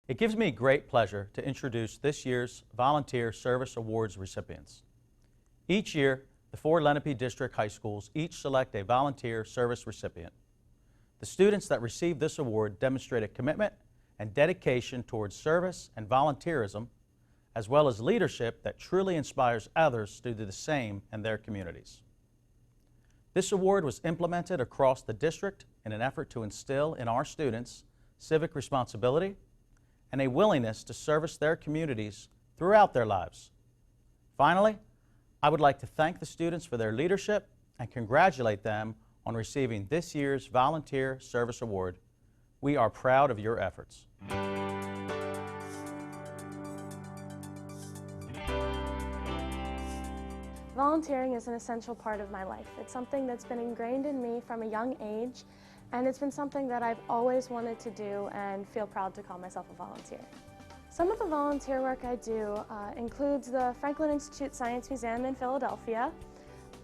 It gives me great pleasure to introduce this year's Volunteer Service Awards recipients. Each year, the four Lenape District high schools each select a volunteer service recipient. The students that receive this award demonstrate a commitment and dedication towards service and volunteerism, as well as leadership that truly inspires others to do the same in their communities. This award was implemented across the district in an effort to instill in our students civic responsibility and a willingness to service their communities throughout their lives. Finally, I would like to thank the students for their leadership and congratulate them on receiving this year's Volunteer Service Award. We are proud of your efforts. Volunteering is an essential part of my life. It's something that's been ingrained in me from a young age, and it's been something that I've always wanted to do and feel proud to call myself a volunteer. Some of the volunteer work I do includes the Franklin Institute Science Museum in Philadelphia.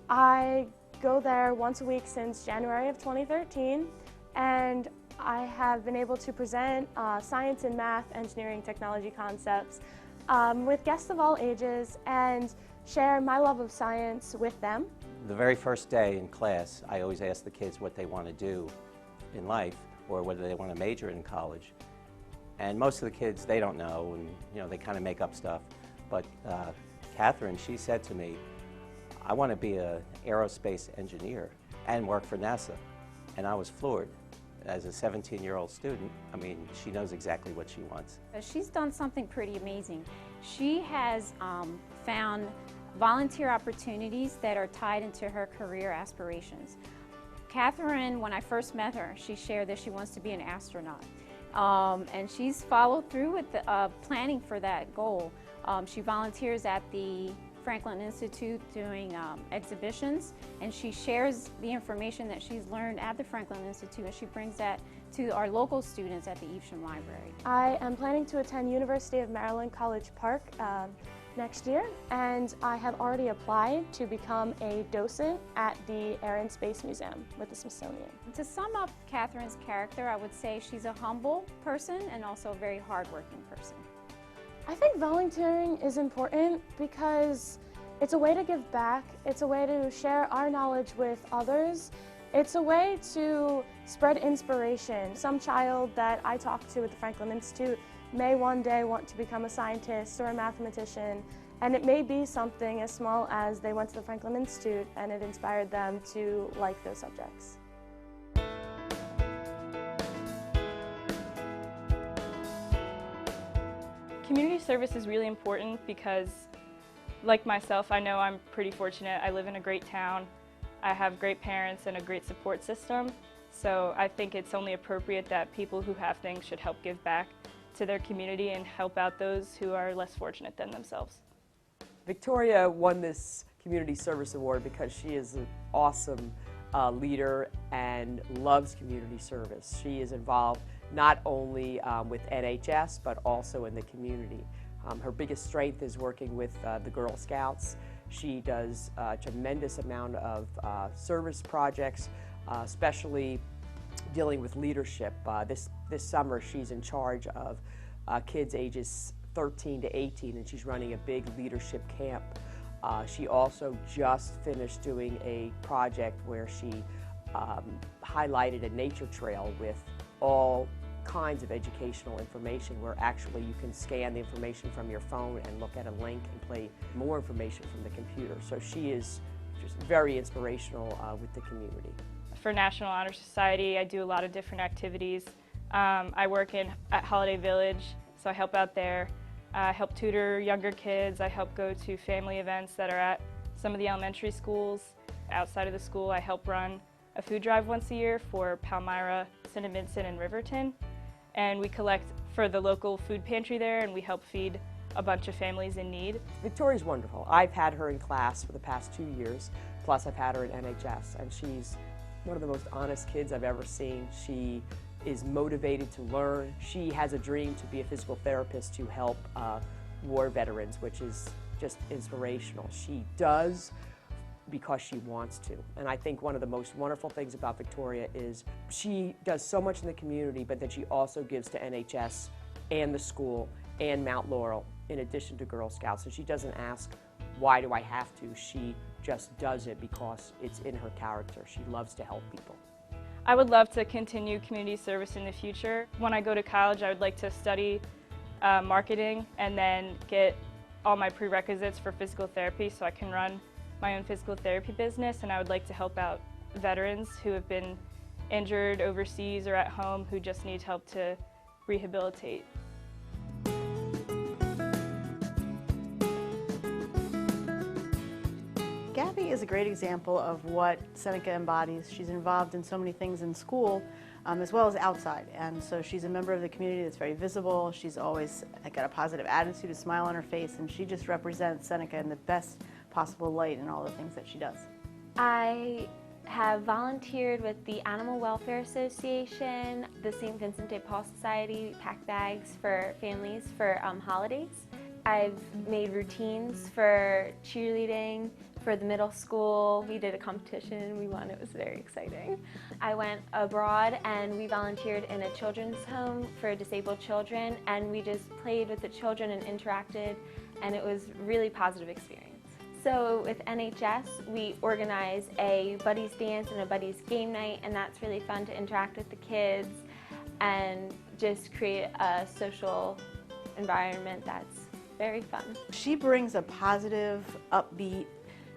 I go there once a week since January of 2013, and I have been able to present science and math, engineering, technology concepts with guests of all ages and share my love of science with them. The very first day in class, I always ask the kids what they want to do in life or whether they want to major in college. And most of the kids, they don't know, and they kind of make up stuff. But Catherine, she said to me, I want to be an aerospace engineer and work for NASA. And I was floored. As a 17-year-old student, I mean, she knows exactly what she wants. She's done something pretty amazing. She has found volunteer opportunities that are tied into her career aspirations. Catherine, when I first met her, she shared that she wants to be an astronaut. And she's followed through with the, planning for that goal. She volunteers at the Franklin Institute doing exhibitions, and she shares the information that she's learned at the Franklin Institute, and she brings that to our local students at the Evesham Library. I am planning to attend University of Maryland College Park next year, and I have already applied to become a docent at the Air and Space Museum with the Smithsonian. To sum up Catherine's character, I would say she's a humble person and also a very hardworking person. I think volunteering is important because it's a way to give back, it's a way to share our knowledge with others, it's a way to spread inspiration. Some child that I talk to at the Franklin Institute may one day want to become a scientist or a mathematician, and it may be something as small as they went to the Franklin Institute and it inspired them to like those subjects. Community service is really important because, like myself, I know I'm pretty fortunate. I live in a great town. I have great parents and a great support system. So I think it's only appropriate that people who have things should help give back to their community and help out those who are less fortunate than themselves. Victoria won this Community Service Award because she is an awesome leader and loves community service. She is involved not only with NHS, but also in the community. Her biggest strength is working with the Girl Scouts. She does a tremendous amount of service projects, especially dealing with leadership. This summer, she's in charge of kids ages 13 to 18, and she's running a big leadership camp. She also just finished doing a project where she highlighted a nature trail with all kinds of educational information where actually you can scan the information from your phone and look at a link and play more information from the computer. So she is just very inspirational with the community. For National Honor Society, I do a lot of different activities. I work at Holiday Village, so I help out there. I help tutor younger kids. I help go to family events that are at some of the elementary schools. Outside of the school, I help run a food drive once a year for Palmyra, St. Vincent, and Riverton. And we collect for the local food pantry there, and we help feed a bunch of families in need. Victoria's wonderful. I've had her in class for the past 2 years, plus I've had her at NHS, and she's one of the most honest kids I've ever seen. She is motivated to learn. She has a dream to be a physical therapist to help war veterans, which is just inspirational. She does because she wants to. And I think one of the most wonderful things about Victoria is she does so much in the community, but then she also gives to NHS and the school and Mount Laurel, in addition to Girl Scouts. So she doesn't ask, why do I have to? She just does it because it's in her character. She loves to help people. I would love to continue community service in the future. When I go to college, I would like to study marketing and then get all my prerequisites for physical therapy so I can run my own physical therapy business, and I would like to help out veterans who have been injured overseas or at home who just need help to rehabilitate. Gabby is a great example of what Seneca embodies. She's involved in so many things in school as well as outside, and so she's a member of the community that's very visible. She's always got a positive attitude, a smile on her face, and she just represents Seneca in the best possible light in all the things that she does. I have volunteered with the Animal Welfare Association, the St. Vincent de Paul Society, pack bags for families for holidays. I've made routines for cheerleading for the middle school. We did a competition, we won, it was very exciting. I went abroad and we volunteered in a children's home for disabled children, and we just played with the children and interacted, and it was a really positive experience. So with NHS, we organize a buddies dance and a buddies game night, and that's really fun to interact with the kids and just create a social environment that's very fun. She brings a positive, upbeat,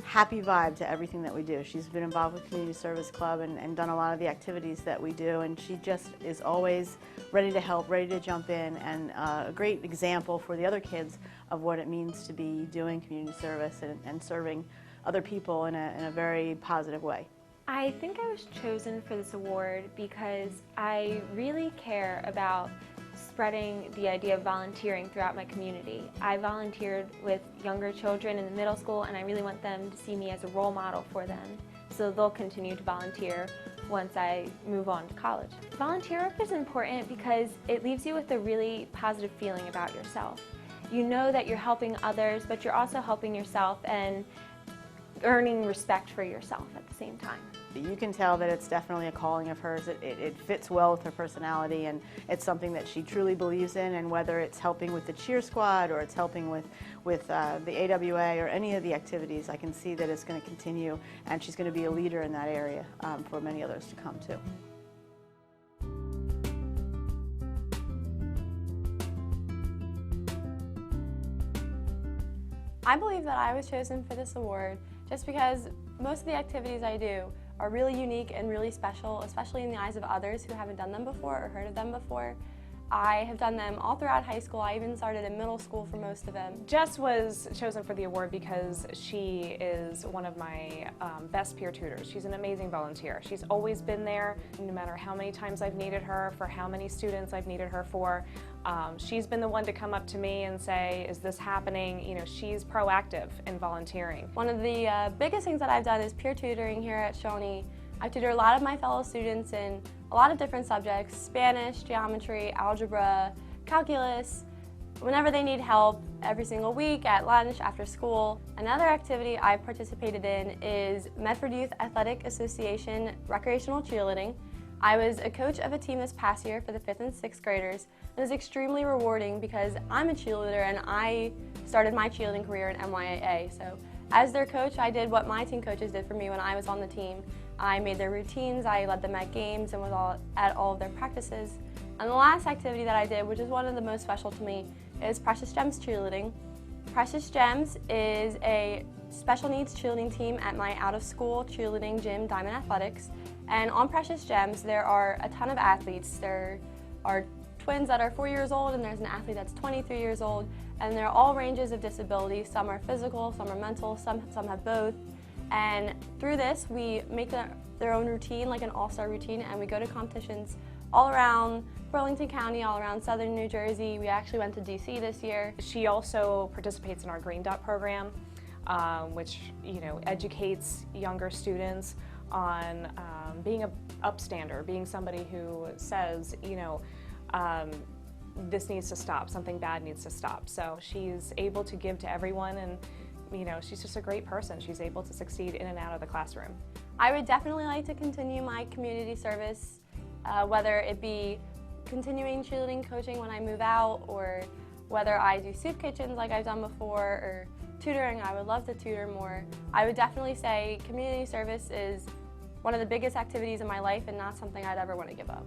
happy vibe to everything that we do. She's been involved with Community Service Club and done a lot of the activities that we do, and she just is always ready to help, ready to jump in, and a great example for the other kids of what it means to be doing community service and serving other people in a very positive way. I think I was chosen for this award because I really care about spreading the idea of volunteering throughout my community. I volunteered with younger children in the middle school, and I really want them to see me as a role model for them, so they'll continue to volunteer once I move on to college. Volunteer work is important because it leaves you with a really positive feeling about yourself. You know that you're helping others, but you're also helping yourself and earning respect for yourself at the same time. You can tell that it's definitely a calling of hers. It fits well with her personality, and it's something that she truly believes in, and whether it's helping with the cheer squad or it's helping with the AWA or any of the activities, I can see that it's going to continue, and she's going to be a leader in that area for many others to come too. I believe that I was chosen for this award just because most of the activities I do are really unique and really special, especially in the eyes of others who haven't done them before or heard of them before. I have done them all throughout high school. I even started in middle school for most of them. Jess was chosen for the award because she is one of my best peer tutors. She's an amazing volunteer. She's always been there, no matter how many times I've needed her, for how many students I've needed her for. She's been the one to come up to me and say, is this happening? You know, she's proactive in volunteering. One of the biggest things that I've done is peer tutoring here at Shawnee. I tutor a lot of my fellow students in a lot of different subjects: Spanish, geometry, algebra, calculus, whenever they need help, every single week, at lunch, after school. Another activity I've participated in is Medford Youth Athletic Association recreational cheerleading. I was a coach of a team this past year for the 5th and 6th graders. It was extremely rewarding because I'm a cheerleader and I started my cheerleading career in MYAA. So as their coach, I did what my team coaches did for me when I was on the team. I made their routines, I led them at games and was at all of their practices. And the last activity that I did, which is one of the most special to me, is Precious Gems cheerleading. Precious Gems is a special needs cheerleading team at my out-of-school cheerleading gym, Diamond Athletics. And on Precious Gems, there are a ton of athletes. There are twins that are 4 years old, and there's an athlete that's 23 years old, and they're all ranges of disabilities. Some are physical, some are mental, some have both. And through this, we make their own routine, like an all-star routine, and we go to competitions all around Burlington County, all around southern New Jersey. We actually went to DC this year. She also participates in our Green Dot program, which, you know, educates younger students on being an upstander, being somebody who says, you know, this needs to stop, something bad needs to stop. So she's able to give to everyone, and you know, she's just a great person. She's able to succeed in and out of the classroom. I would definitely like to continue my community service, whether it be continuing cheerleading coaching when I move out, or whether I do soup kitchens like I've done before, or tutoring. I would love to tutor more. I would definitely say community service is one of the biggest activities in my life and not something I'd ever want to give up.